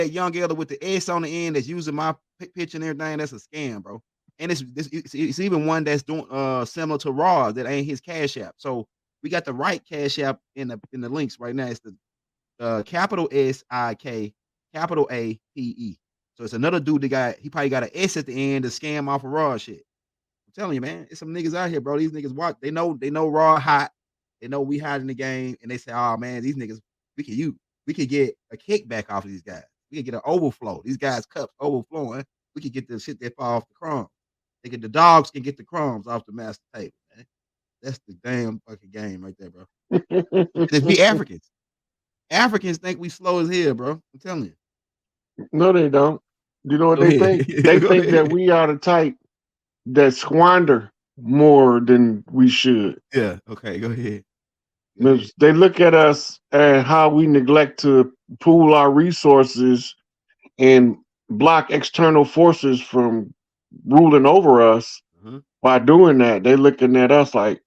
that young elder with the S on the end that's using my picture and everything, that's a scam, bro. And it's even one that's doing similar to Raw that ain't his Cash App. So we got the right Cash App in the links right now. It's the capital SIK, capital APE. So it's another dude that he probably got an S at the end to scam off of Raw shit. I'm telling you, man, it's some niggas out here, bro. These niggas watch, they know Raw hot. They know we hot in the game, and they say, oh man, these niggas, we could get a kickback off of these guys. We could get an overflow. These guys' cups overflowing. We could get the shit that fall off the crumbs. The dogs can get the crumbs off the master table, man. That's the damn fucking game right there, bro. If we Africans think we slow as hell, bro. I'm telling you. No, they don't. You know what Go they ahead. think? They think that we are the type that squander more than we should. Yeah. Okay. Go ahead. They look at us and how we neglect to pool our resources and block external forces from ruling over us. By doing that, they looking at us like,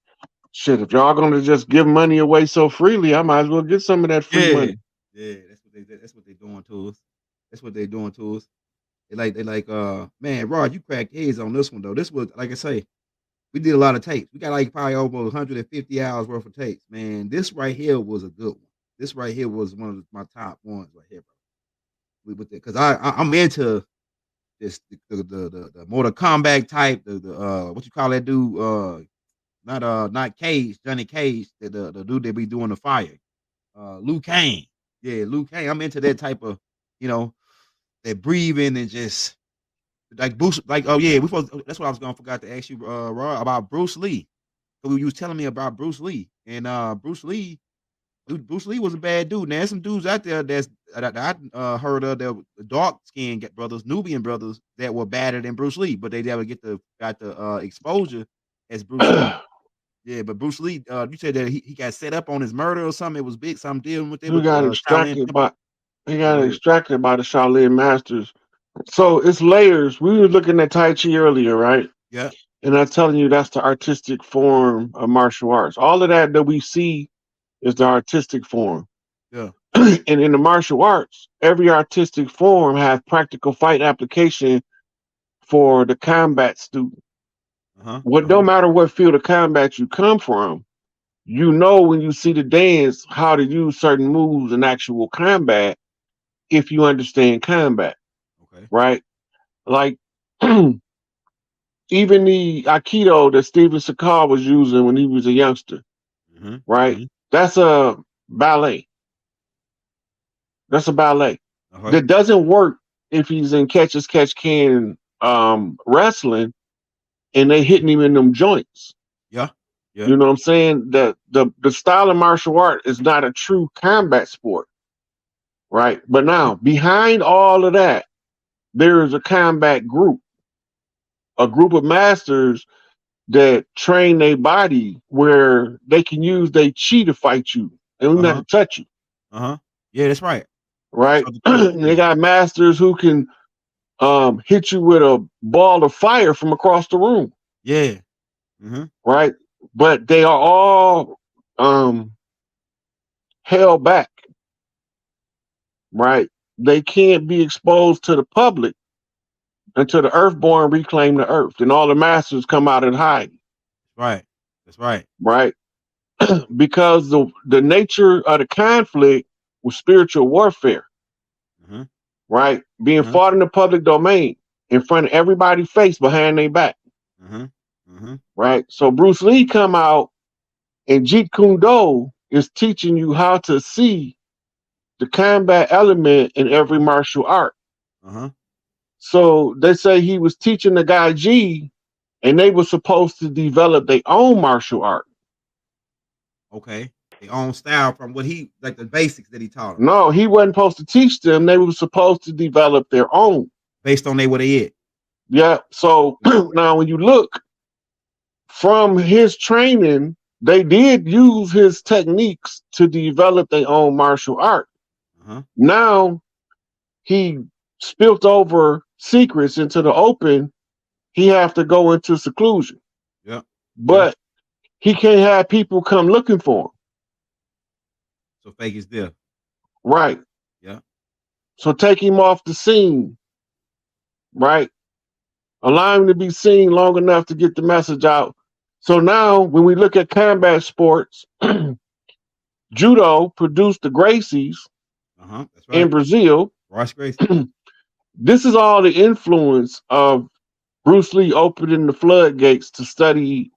shit, if y'all gonna just give money away so freely, I might as well get some of that free money. Yeah, that's what they doing to us. That's what they doing to us. They like man, Rod, you cracked heads on this one though. This was, like I say, we did a lot of tapes. We got like probably over 150 hours worth of tapes. Man, this right here was a good one. This right here was one of my top ones right here, bro. With it, because I'm into this the Mortal Kombat type, the what you call that dude? Not Cage, Johnny Cage, the dude that be doing the fire. Liu Kang. Yeah, Liu Kang. I'm into that type of, that breathing and just like Bruce, like, oh yeah, that's what I was gonna forgot to ask you, Rod, about Bruce Lee. So you was telling me about Bruce Lee. And Bruce Lee was a bad dude. Now there's some dudes out there that I heard of, that dark skinned brothers, Nubian brothers, that were badder than Bruce Lee, but they never got the exposure as Bruce Lee. Yeah, but Bruce Lee, you said that he got set up on his murder or something. It was big, something dealing with it. He got extracted by the Shaolin masters. So it's layers. We were looking at Tai Chi earlier, right? Yeah. And I'm telling you, that's the artistic form of martial arts. All of that we see is the artistic form. Yeah. And in the martial arts, every artistic form has practical fight application for the combat student. Don't matter what field of combat you come from, you know when you see the dance how to use certain moves in actual combat if you understand combat. Okay. Right? Like even the Aikido that Steven Seagal was using when he was a youngster. Right? That's a ballet. That's a ballet. That doesn't work if he's in catch as catch can wrestling and they hitting him in them joints. Yeah. You know what I'm saying? The style of martial art is not a true combat sport. Right? But now, behind all of that, there is a combat group. A group of masters that train their body where they can use their chi to fight you. They don't have to touch you. Yeah, that's right. Right? They got masters who can hit you with a ball of fire from across the room. Yeah. Right? But they are all held back. Right? They can't be exposed to the public until the Earthborn reclaim the Earth, and all the masters come out and hide. Right. That's right. Right? Because the nature of the conflict was spiritual warfare. Right? Being fought in the public domain in front of everybody's face behind their back. Right? So Bruce Lee come out and Jeet Kune Do is teaching you how to see the combat element in every martial art. So they say he was teaching the guy G, and they were supposed to develop their own martial art. Okay. Their own style from what he, like the basics that he taught them. No, he wasn't supposed to teach them. They were supposed to develop their own. Based on what they hit. Yeah. So now when you look from his training, they did use his techniques to develop their own martial art. Now he spilt over secrets into the open. He have to go into seclusion. Yeah. But he can't have people come looking for him. So fake is there. Right. Yeah. So take him off the scene, right? Allow him to be seen long enough to get the message out. So now when we look at combat sports, judo produced the Gracies That's in right. Brazil. Royce Gracie. This is all the influence of Bruce Lee opening the floodgates to study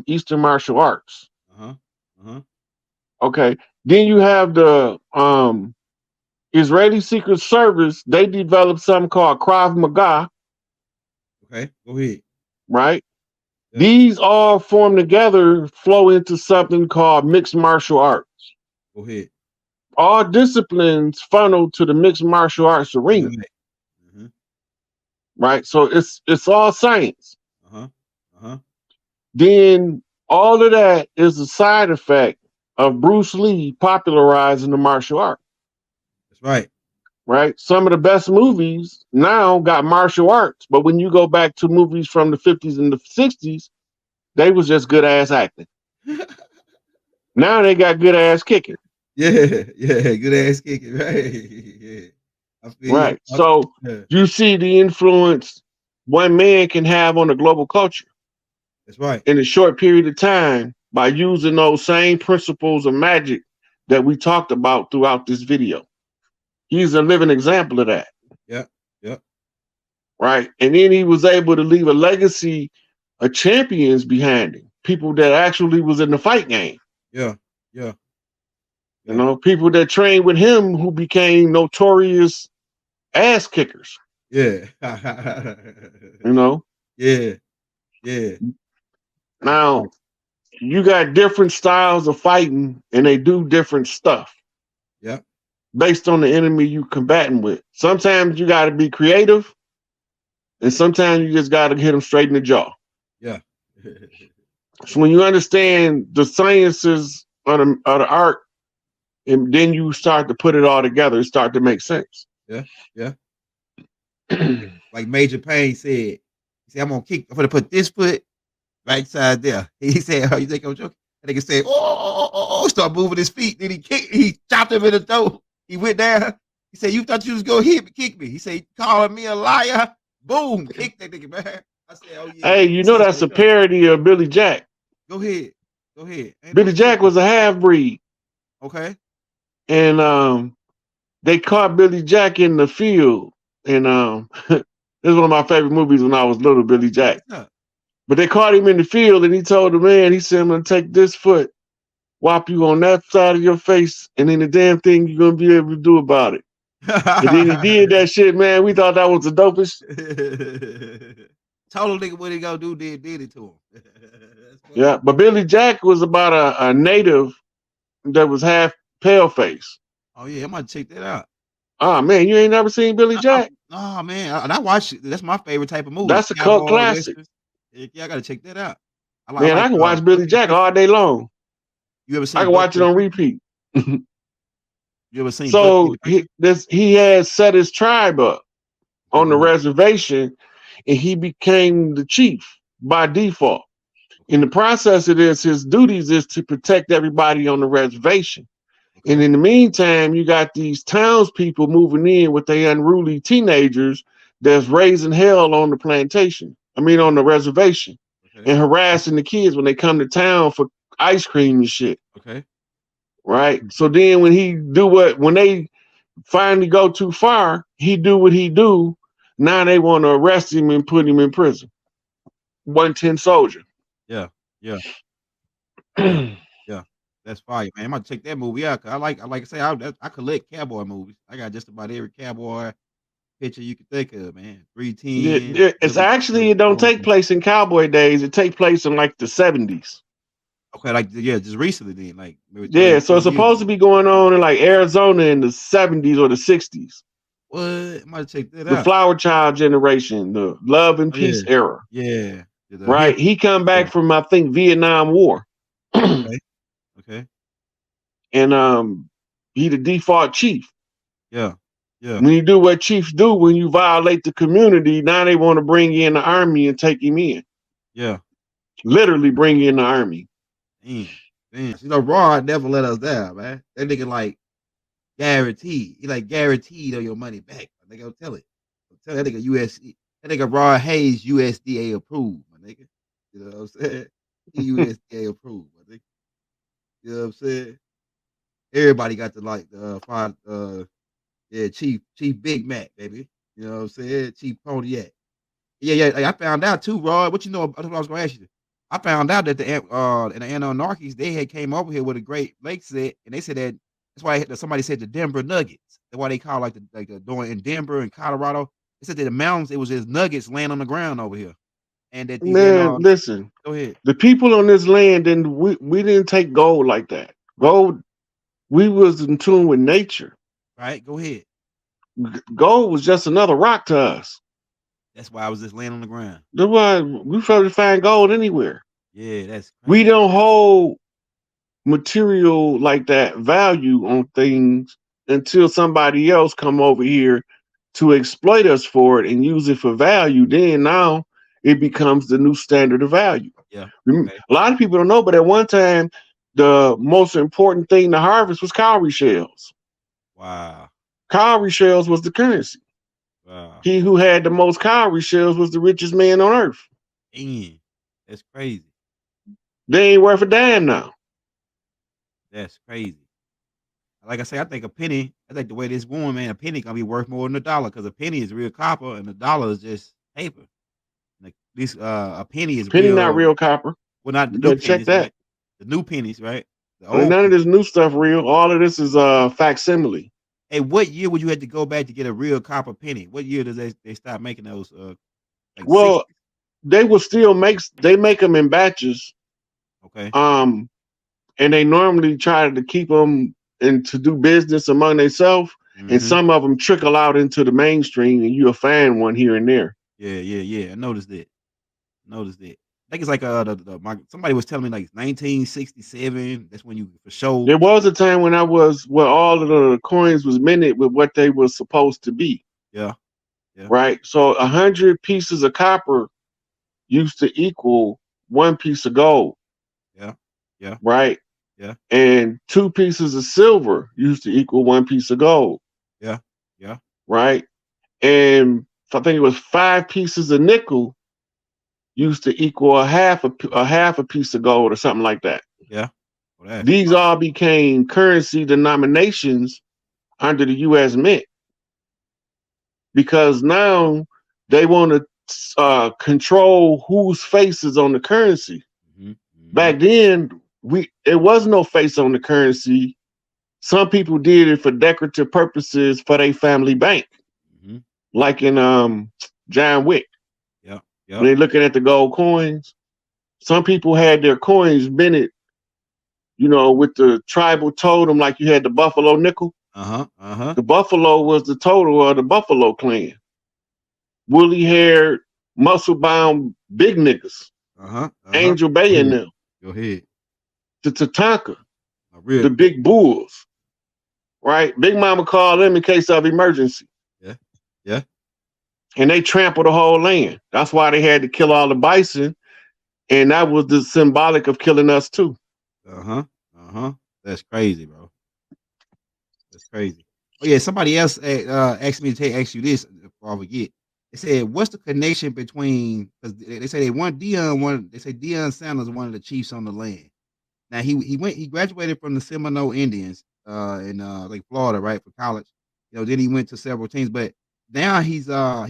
Eastern martial arts. Okay. Then you have the Israeli Secret Service. They developed something called Krav Maga. Okay, go ahead. Right? Yeah. These all form together, flow into something called mixed martial arts. Go ahead. All disciplines funnel to the mixed martial arts arena. Right? So it's all science. Then all of that is a side effect of Bruce Lee popularizing the martial art. That's right. Right? Some of the best movies now got martial arts, but when you go back to movies from the 50s and the 60s, they was just good ass acting. Now they got good ass kicking. Yeah, good ass kicking, right? Yeah. Right. So you see the influence one man can have on the global culture. That's right. In a short period of time by using those same principles of magic that we talked about throughout this video. He's a living example of that. Yeah. Right. And then he was able to leave a legacy of champions behind him. People that actually was in the fight game. Yeah. You know, people that trained with him who became notorious ass kickers. Yeah. You know? Yeah. Now, you got different styles of fighting and they do different stuff. Yeah. Based on the enemy you combating with. Sometimes you got to be creative and sometimes you just got to hit them straight in the jaw. Yeah. So when you understand the sciences of the art, and then you start to put it all together, it start to make sense. Yeah. Like Major Payne said, he said, I'm gonna put this foot right side there. He said, oh, you think I'm joking? And nigga said, oh, start moving his feet. Then he chopped him in the throat. He went down. He said, you thought you was gonna kick me. He said, calling me a liar. Boom, kick that nigga, man. I said, oh yeah. Hey, you know that's a parody of Billy Jack. Go ahead. Billy Jack was a half-breed. Okay. And they caught Billy Jack in the field. And this is one of my favorite movies when I was little, Billy Jack. But they caught him in the field and he told the man, he said, I'm gonna take this foot, whop you on that side of your face, and then the damn thing you're gonna be able to do about it. And then he did that shit, man. We thought that was the dopest. Total nigga what he gonna do, did it to him. Yeah, but Billy Jack was about a native that was half pale face. Oh yeah, I'm gonna check that out. Oh man, you ain't never seen Billy Jack? Oh man, I watch it. That's my favorite type of movie. That's a cult classic. Yeah, I gotta check that out. I can watch Billy Jack all day long. You ever seen? I can watch it on repeat. You ever seen? So he had set his tribe up on the reservation, and he became the chief by default. In the process of this, his duties is to protect everybody on the reservation. And in the meantime, you got these townspeople moving in with their unruly teenagers that's raising hell on the plantation. On the reservation, and harassing the kids when they come to town for ice cream and shit. Okay. Right. So then when they finally go too far, he do what he do. Now they want to arrest him and put him in prison. 110 soldier. Yeah. That's fire, man. I'm gonna check that movie out. Cause I like I say, I collect cowboy movies. I got just about every cowboy picture you can think of, man. 310. Yeah, it's actually, it don't take place in cowboy days. It takes place in like the 70s. Okay, just recently then, like so it's supposed to be going on in like Arizona in the 70s or the 60s. What? I'm gonna check that out. The Flower Child generation, the love and peace era. Yeah. Right. He come back from, I think, Vietnam War. Okay. And he the default chief. Yeah. When you do what chiefs do, when you violate the community, now they want to bring you in the army and take him in. Yeah. Literally bring you in the army. Damn. You know, Rod never let us down, man. That nigga Guaranteed. He like guaranteed on your money back. My nigga, tell it. Tell that nigga USC. That nigga Rod Hayes USDA approved, my nigga. You know what I'm saying? He USDA approved, my nigga. You know what I'm saying? Everybody got the like the five Chief Big Mac, baby. You know what I'm saying? Chief Pontiac. Yeah. Like, I found out too, Rod. What you know? That's what I was gonna ask you. I found out that the in the Anarchies, they had came over here with a Great Lake set, and they said that's why somebody said the Denver Nuggets. That's why they call like the doing in Denver and Colorado. They said that the mountains, it was just nuggets laying on the ground over here, and that these Man, listen. Go ahead. The people on this land didn't we didn't take gold like that. Gold, we was in tune with nature. Right, go ahead. Gold was just another rock to us. That's why I was just laying on the ground. That's why we probably find gold anywhere. Yeah, that's crazy. We don't hold material like that value on things until somebody else come over here to exploit us for it and use it for value. Then now it becomes the new standard of value. Yeah. Okay. A lot of people don't know, but at one time, the most important thing to harvest was cowrie shells. Wow. Cowrie shells was the currency. Wow. He who had the most cowrie shells was the richest man on earth. Damn. That's crazy. They ain't worth a damn now. That's crazy. Like I say, I think a penny, I think the way this going, man, a penny gonna be worth more than a dollar because a penny is real copper and a dollar is just paper. Like this, a penny is not real copper. Well, not the new pennies, check that. Right? The new pennies, right? None of this new stuff real. All of this is facsimile. Hey, what year would you have to go back to get a real copper penny? What year does they stop making those? Like well, 60s? They will still make them in batches. Okay. And they normally try to keep them and to do business among themselves. Mm-hmm. And some of them trickle out into the mainstream, and you'll find one here and there. Yeah. I noticed that. I think it's like somebody was telling me like 1967. That's when you for sure. There was a time when where all of the coins was minted with what they were supposed to be. Yeah. Right. So 100 pieces of copper used to equal 1 piece of gold. Yeah. Right. Yeah. And 2 pieces of silver used to equal 1 piece of gold. Yeah. Right. And I think it was 5 pieces of nickel used to equal a half a piece of gold or something like that. Yeah. Well, these all became currency denominations under the U.S. Mint because now they want to control whose face is on the currency. Mm-hmm. Back then, it was no face on the currency. Some people did it for decorative purposes for their family bank, like in John Wick. When they're looking at the gold coins, some people had their coins minted, with the tribal totem, like you had the buffalo nickel. The buffalo was the totem of the Buffalo clan. Woolly-haired, muscle-bound big niggas. Angel Bay and them. Go ahead. The Tatanka, the big bulls, right? Big Mama called them in case of emergency. Yeah. And they trampled the whole land. That's why they had to kill all the bison. And that was the symbolic of killing us too. That's crazy, bro. That's crazy. Oh yeah, somebody else asked me to ask you this before I forget. They said, "What's the connection between?" Because they say they want Deion. They say Deion Sanders is one of the chiefs on the land. Now he graduated from the Seminole Indians in like Florida, right, for college. Then he went to several teams, but now he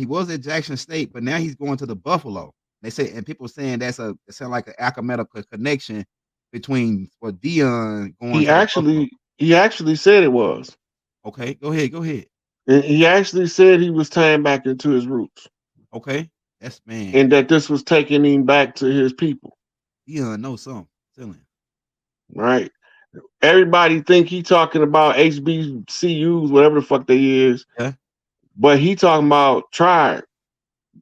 was at Jackson State, but now he's going to the Buffalo. They say, and people saying it sounds like an academical connection between what Deion going. He actually said it was. Okay, go ahead. And he actually said he was tying back into his roots. Okay, that's man. And that this was taking him back to his people. Deion knows something. Right. Everybody think he talking about HBCUs, whatever the fuck they is. Yeah. But he talking about tribe,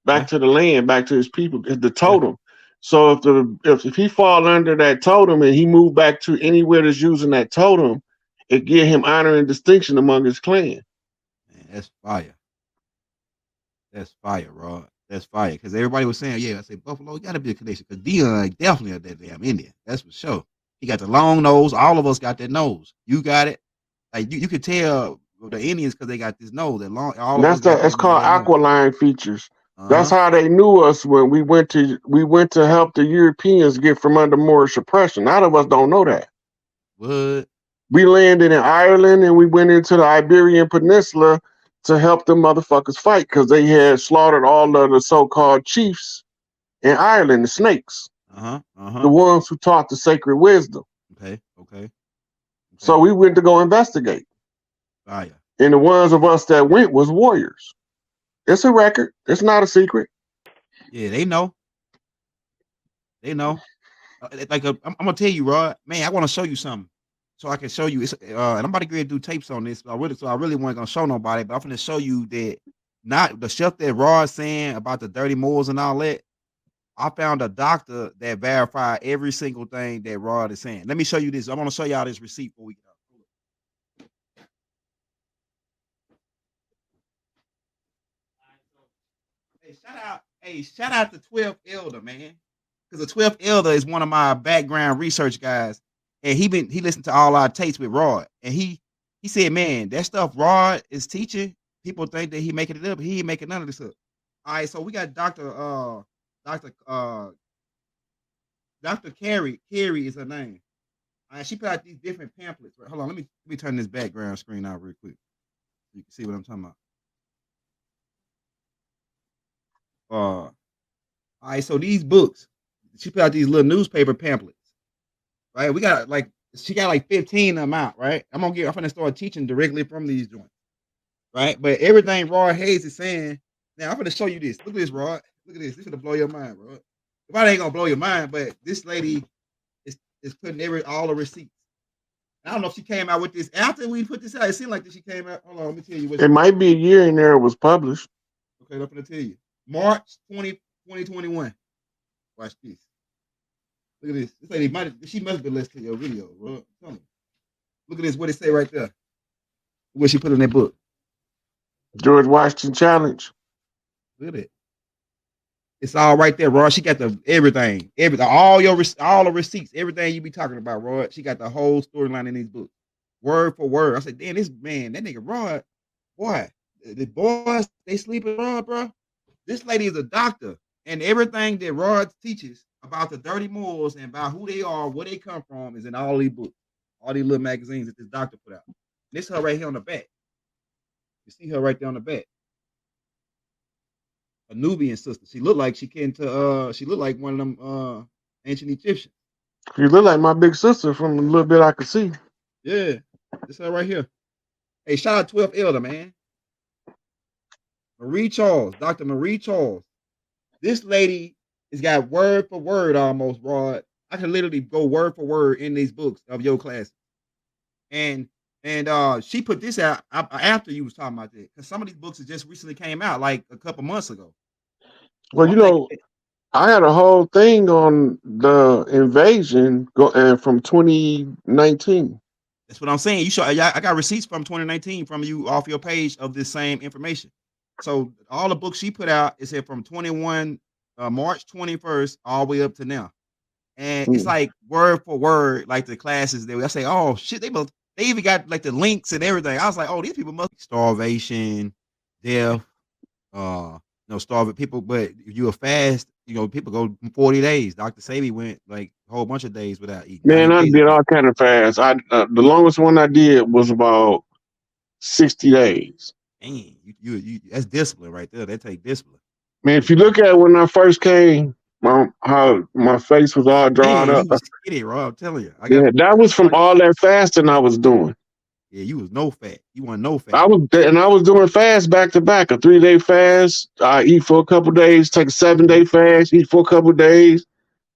back to the land, back to his people, the totem. Yeah. So if he fall under that totem and he move back to anywhere that's using that totem, it give him honor and distinction among his clan. Man, that's fire. That's fire, Rod. That's fire. Because everybody was saying, I say Buffalo got to be a connection. Because Deion definitely that damn Indian. That's for sure. He got the long nose. All of us got that nose. You got it. Like you could tell the Indians because they got this nose that long. All of That's us got that. that It's called long nose. aquiline features. That's Uh-huh. how they knew us when we went to help the Europeans get from under Moorish oppression. A lot of us don't know that. What? We landed in Ireland and we went into the Iberian Peninsula to help the motherfuckers fight because they had slaughtered all of the so-called chiefs in Ireland, the snakes, Uh-huh. the Uh-huh. ones who taught the sacred wisdom. Okay. Okay. So Okay. we went to go investigate. Fire. And the ones of us that went was warriors. It's a record. It's not a secret. Yeah, they know. They know. I'm gonna tell you, Rod. Man, I want to show you something, so I can show you. It's and I'm about to go ahead and do tapes on this. So I really wasn't gonna show nobody, but I'm gonna show you that not the stuff that Rod's saying about the dirty moors and all that. I found a doctor that verified every single thing that Rod is saying. Let me show you this. I'm gonna show y'all this receipt before we get out. Shout out to 12th Elder, man. Because the 12th Elder is one of my background research guys. And he listened to all our tapes with Rod. And he said, man, that stuff Rod is teaching, people think that he making it up. He ain't making none of this up. All right, so we got Dr. Carrie. Carrie is her name. All right, she put out these different pamphlets. Right? Hold on, let me turn this background screen out real quick so you can see what I'm talking about. All right, so these books, she put out these little newspaper pamphlets. Right, we got she got like 15 of them out. Right, I'm gonna start teaching directly from these joints. Right, but everything Rod Hayes is saying. Now I'm gonna show you this. Look at this, Rod. Look at this. This is gonna blow your mind, Rod. If I ain't gonna blow your mind, but this lady is putting all the receipts. I don't know if she came out with this after we put this out. It seemed like that she came out. Hold on, let me tell you what. It might be a year in there it was published. Okay, I'm gonna tell you. March 20, 2021. Watch this. Look at this. This lady she must have been listening to your video, bro. Tell me. Look at this. What it say right there. What she put in that book. George Washington Challenge. Look at it. It's all right there, Rod. She got the everything, all the receipts, everything you be talking about, Rod. She got the whole storyline in these books, word for word. I said, damn, this man, that nigga Rod, boy, the boys they sleeping, Rod, bro. This lady is a doctor, and everything that Rod teaches about the dirty moors and about who they are, where they come from, is in all these books, all these little magazines that this doctor put out. This her right here on the back. You see her right there on the back. A Nubian sister. She looked like she looked like one of them ancient Egyptians. She looked like my big sister from a little bit I could see. Yeah. This her right here. Hey, shout out 12th Elder, man. Marie Charles, Dr. Marie Charles. This lady has got word for word almost, Rod. I can literally go word for word in these books of your class. And she put this out after you was talking about that. Because some of these books just recently came out, like a couple months ago. Well, you know, I had a whole thing on the invasion from 2019. That's what I'm saying. I got receipts from 2019 from you off your page of this same information. So all the books she put out is here from March 21st all the way up to now. And it's like word for word, like the classes that I say, oh shit, they even got like the links and everything. I was like, oh, these people must be starvation, death, starving people. But if you are fast, people go 40 days. Dr. Sabi went like a whole bunch of days without eating. Man, I did all kind of fast. The longest one I did was about 60 days. Dang, you that's discipline right there. That take discipline. Man, if you look at when I first came, how my face was all drawn up. You was skinny, Rob. I'm telling you. That was from all that fasting I was doing. Yeah, you was no fat. You weren't no fat. I was doing fast back to back, a 3-day fast. I eat for a couple days, take a 7-day fast, eat for a couple days,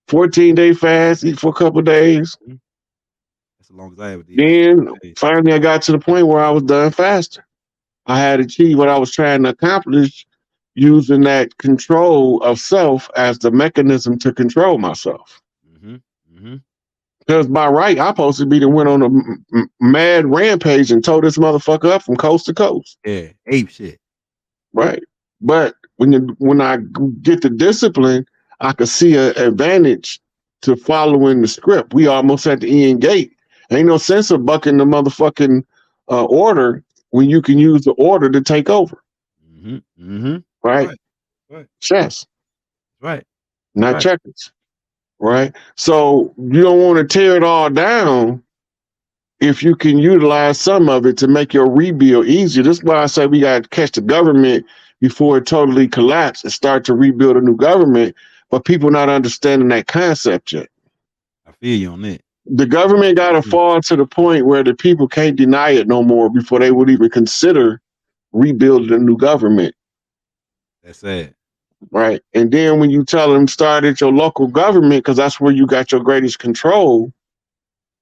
14-day fast, eat for a couple days. That's as long as I ever did. Then finally I got to the point where I was done fasting. I had achieved what I was trying to accomplish using that control of self as the mechanism to control myself. Because by right, I'm supposed to be the one on a mad rampage and tow this motherfucker up from coast to coast. Yeah, ape shit. Right. But when I get the discipline, I could see an advantage to following the script. We almost at the end gate. Ain't no sense of bucking the motherfucking order when you can use the order to take over. Right? Right. Chess. Right. Not checkers. Right? So you don't want to tear it all down if you can utilize some of it to make your rebuild easier. This is why I say we got to catch the government before it totally collapses and start to rebuild a new government, but people not understanding that concept yet. I feel you on that. The government got to fall to the point where the people can't deny it no more before they would even consider rebuilding a new government. That's sad. Right. And then when you tell them start at your local government, because that's where you got your greatest control,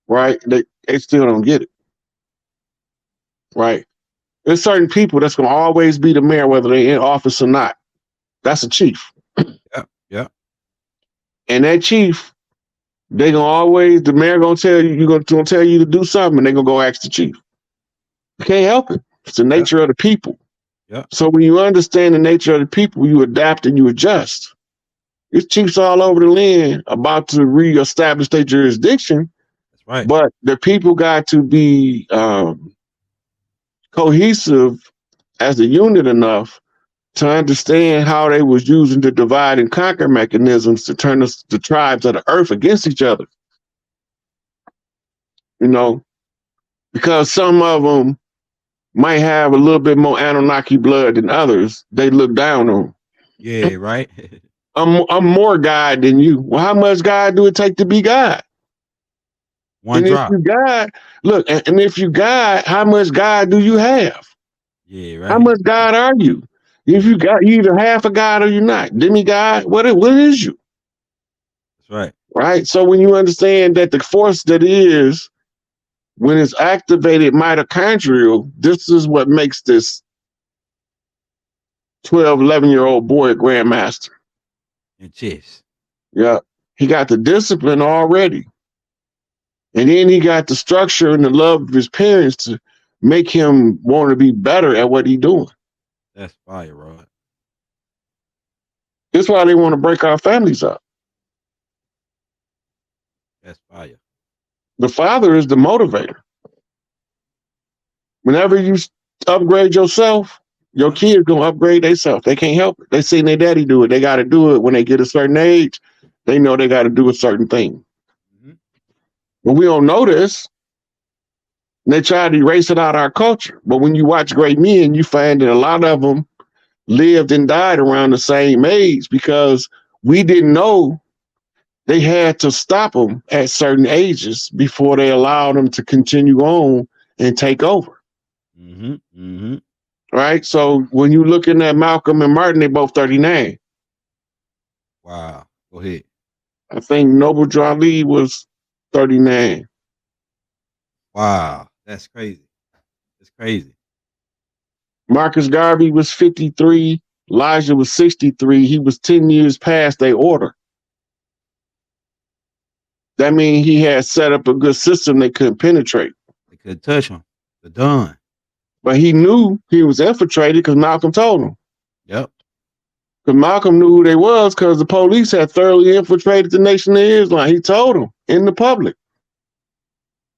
right? They still don't get it. Right. There's certain people that's going to always be the mayor, whether they're in office or not. That's a chief. Yeah. And that chief, they gonna always, the mayor gonna tell you, gonna tell you to do something, and they gonna go ask the chief. You can't help it. It's the nature of the people. Yeah. So when you understand the nature of the people, you adapt and you adjust. There's chiefs all over the land about to reestablish their jurisdiction. That's right. But the people got to be cohesive as a unit enough to understand how they was using the divide and conquer mechanisms to turn the tribes of the earth against each other. You know, because some of them might have a little bit more Anunnaki blood than others. They look down on. Yeah, right. I'm more God than you. Well, how much God do it take to be God? One drop. If you God, look, and if you God, how much God do you have? Yeah, right. How much God are you? If you got, you either half a God or you're not. Demigod, what is you? That's right. Right. So when you understand that the force that is, when it's activated mitochondrial, this is what makes this 12, 11-year-old boy a grandmaster. And chess. Yeah. He got the discipline already. And then he got the structure and the love of his parents to make him want to be better at what he's doing. That's fire, Rod. That's why they want to break our families up. That's fire. The father is the motivator. Whenever you upgrade yourself, your kids gonna upgrade themselves. They can't help it. They seen their daddy do it. They got to do it when they get a certain age. They know they got to do a certain thing. But we don't know this. And they try to erase it out of our culture. But when you watch great men, you find that a lot of them lived and died around the same age because we didn't know they had to stop them at certain ages before they allowed them to continue on and take over. Right? So when you're looking at Malcolm and Martin, they both 39. Wow. Go ahead. I think Noble Drew Ali was 39. Wow. That's crazy. It's crazy. Marcus Garvey was 53. Elijah was 63. He was 10 years past their order. That means he had set up a good system they couldn't penetrate. They couldn't touch him. They're done. But he knew he was infiltrated because Malcolm told him. Yep. Because Malcolm knew who they was because the police had thoroughly infiltrated the Nation of Islam. He told them in the public.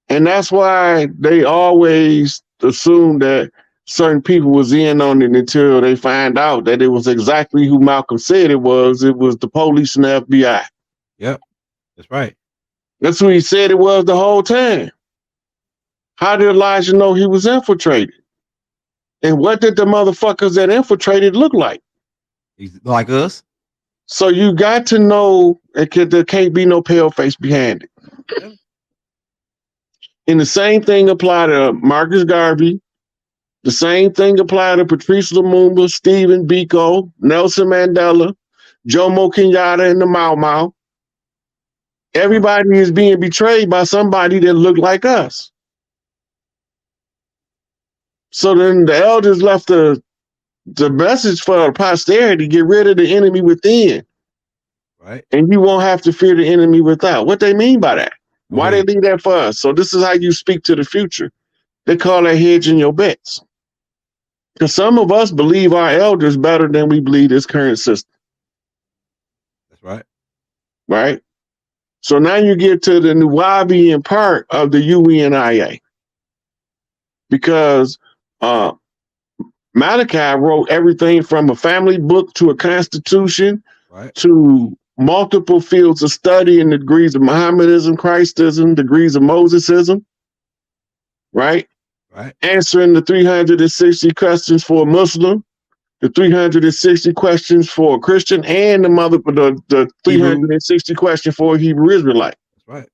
And that's why they always assumed that certain people was in on it until they find out that it was exactly who Malcolm said it was. It was the police and the FBI. Yep. That's right. That's who he said it was the whole time. How did Elijah know he was infiltrated? And what did the motherfuckers that infiltrated look like? Like us. So you got to know there can't be no pale face behind it. Yeah. And the same thing apply to Marcus Garvey. The same thing apply to Patrice Lumumba, Stephen Biko, Nelson Mandela, Jomo Kenyatta, and the Mau Mau. Everybody is being betrayed by somebody that looked like us. So then the elders left the message for posterity: get rid of the enemy within. Right. And you won't have to fear the enemy without. What they mean by that? Why they leave that for us? So this is how you speak to the future. They call that hedging your bets. Because some of us believe our elders better than we believe this current system. That's right. Right? So now you get to the Nuwabian part of the UENIA. because uh, Malachi wrote everything from a family book to a constitution Right. to multiple fields of study in the degrees of Mohammedanism, Christism, degrees of Mosesism, right? Right. Answering the 360 questions for a Muslim, the 360 questions for a Christian, and the Hebrew. 360 question for a Hebrew Israelite. That's right.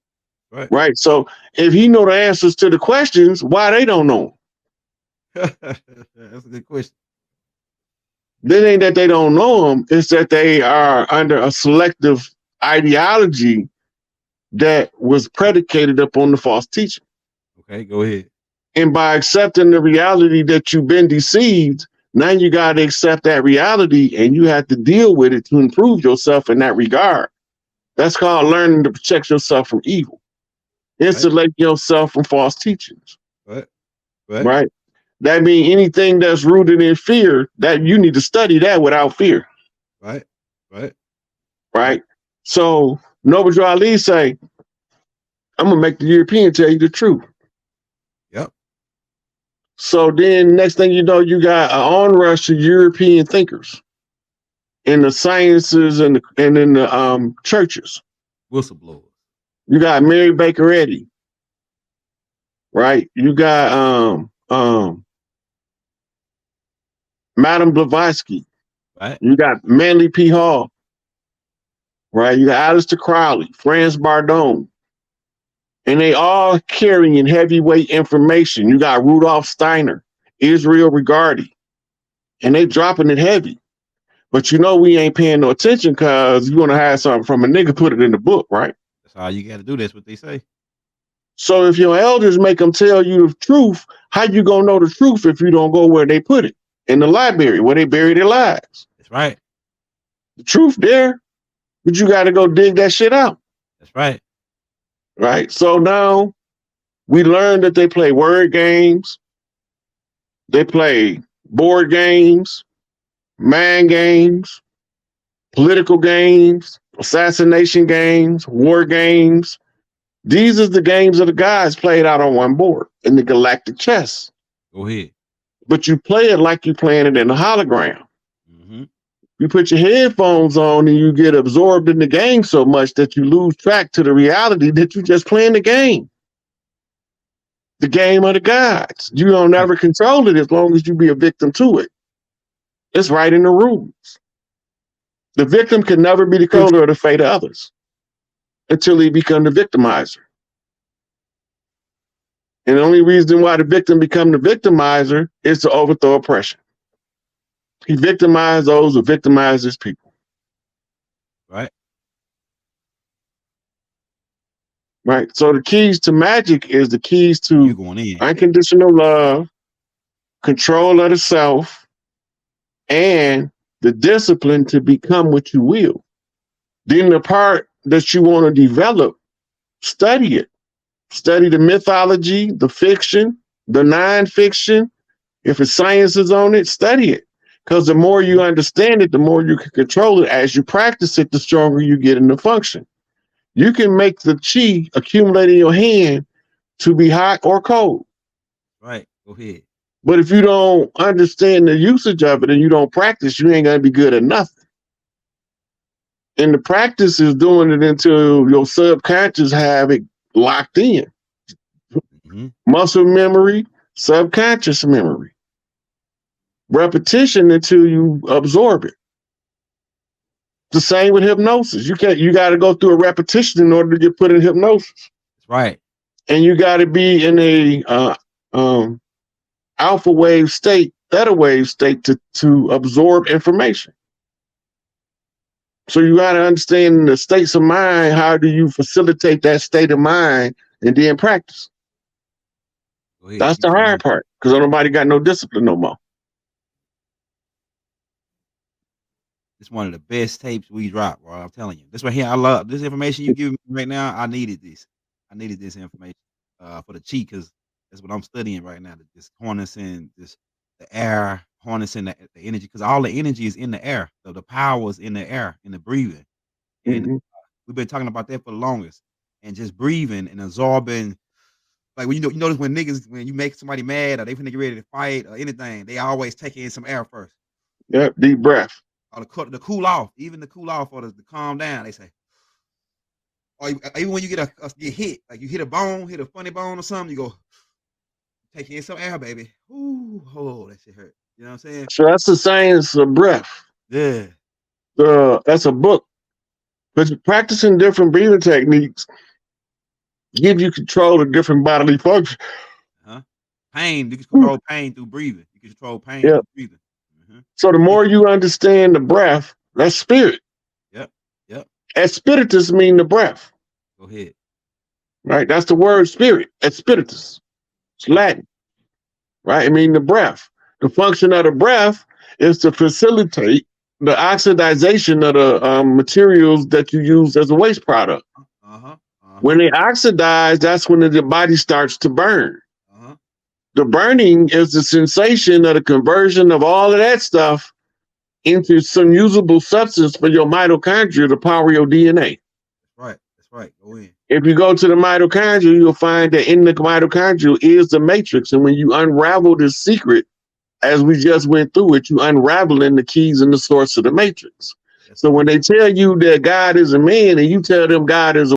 Right. Right. So if he know the answers to the questions, why they don't know them? That's a good question. Then ain't that they don't know them, it's that they are under a selective ideology that was predicated upon the false teaching. Okay, go ahead. And by accepting the reality that you've been deceived, now you got to accept that reality and you have to deal with it to improve yourself in that regard. That's called learning to protect yourself from evil. Insulate yourself from false teachings. Right. That means anything that's rooted in fear, that you need to study that without fear. Right. So Noble Ali say, I'm gonna make the European tell you the truth. Yep. So then next thing you know, you got an onrush of European thinkers in the sciences and in the churches. Whistleblowers. You got Mary Baker Eddy. Right. You got Madame Blavatsky. Right. You got Manly P. Hall. Right. You got Aleister Crowley, Franz Bardone. And they all carrying heavyweight information. You got Rudolf Steiner, Israel Regardie. And they dropping it heavy. But you know we ain't paying no attention because you want to have something from a nigga, put it in the book, right? That's how you got to do. That's what they say. So if your elders make them tell you the truth, how you gonna know the truth if you don't go where they put it? In the library, where they bury their lives. That's right. The truth there, but you got to go dig that shit out. That's right. Right. So now we learned that they play word games. They play board games, mind games, political games, assassination games, war games. These are the games of the guys played out on one board in the galactic chess. Go ahead. But you play it like you're playing it in a hologram. Mm-hmm. You put your headphones on and you get absorbed in the game so much that you lose track to the reality that you're just playing the game. The game of the gods. You don't ever control it as long as you be a victim to it. It's right in the rules. The victim can never be the controller of the fate of others until he becomes the victimizer. And the only reason why the victim become the victimizer is to overthrow oppression. He victimized those who victimize his people. Right. Right. So the keys to magic is the keys to unconditional love, control of the self, and the discipline to become what you will. Then the part that you want to develop, study it. Study the mythology, the fiction, the non-fiction. If it's science is on it, study it. Because the more you understand it, the more you can control it. As you practice it, the stronger you get in the function. You can make the chi accumulate in your hand to be hot or cold. Right. Go ahead. But if you don't understand the usage of it and you don't practice, you ain't going to be good at nothing. And the practice is doing it until your subconscious have it locked in. Mm-hmm. Muscle memory, subconscious memory. Repetition until you absorb it. The same with hypnosis. You got to go through a repetition in order to get put in hypnosis. That's right. And you got to be in a alpha wave state, theta wave state to absorb information. So you got to understand the states of mind. How do you facilitate that state of mind and then practice? That's the hard part because nobody got no discipline no more. It's one of the best tapes we drop, bro. I'm telling you. This right here, I love this information you give me right now. I needed this. I needed this information for the chi because that's what I'm studying right now. This harnessing the air, harnessing the energy because all the energy is in the air. So the power is in the air, in the breathing. And we've been talking about that for the longest. And just breathing and absorbing Like when you notice when niggas, when you make somebody mad or they finna get ready to fight or anything, they always take in some air first. Yep, deep breath. Or the cool off, even the cool off or the calm down, they say. Or even when you get get hit, like you hit a bone, hit a funny bone or something, you go take in some air, baby. Ooh, oh, that shit hurt. You know what I'm saying? So that's the science of breath. Yeah. That's a book. But practicing different breathing techniques give you control of different bodily functions. Pain, you can control pain through breathing. You can control pain through breathing. So the more you understand the breath, that's spirit. Yep. Spiritus mean the breath. Go ahead. Right? That's the word spirit. Spiritus. It's Latin. Right? It means the breath. The function of the breath is to facilitate the oxidization of the materials that you use as a waste product. When they oxidize, that's when the body starts to burn. The burning is the sensation of the conversion of all of that stuff into some usable substance for your mitochondria to power your DNA. That's right. Go in. If you go to the mitochondria, you'll find that in the mitochondria is the matrix. And when you unravel this secret, as we just went through it, you unraveling the keys and the source of the matrix. So when they tell you that God is a man and you tell them God is a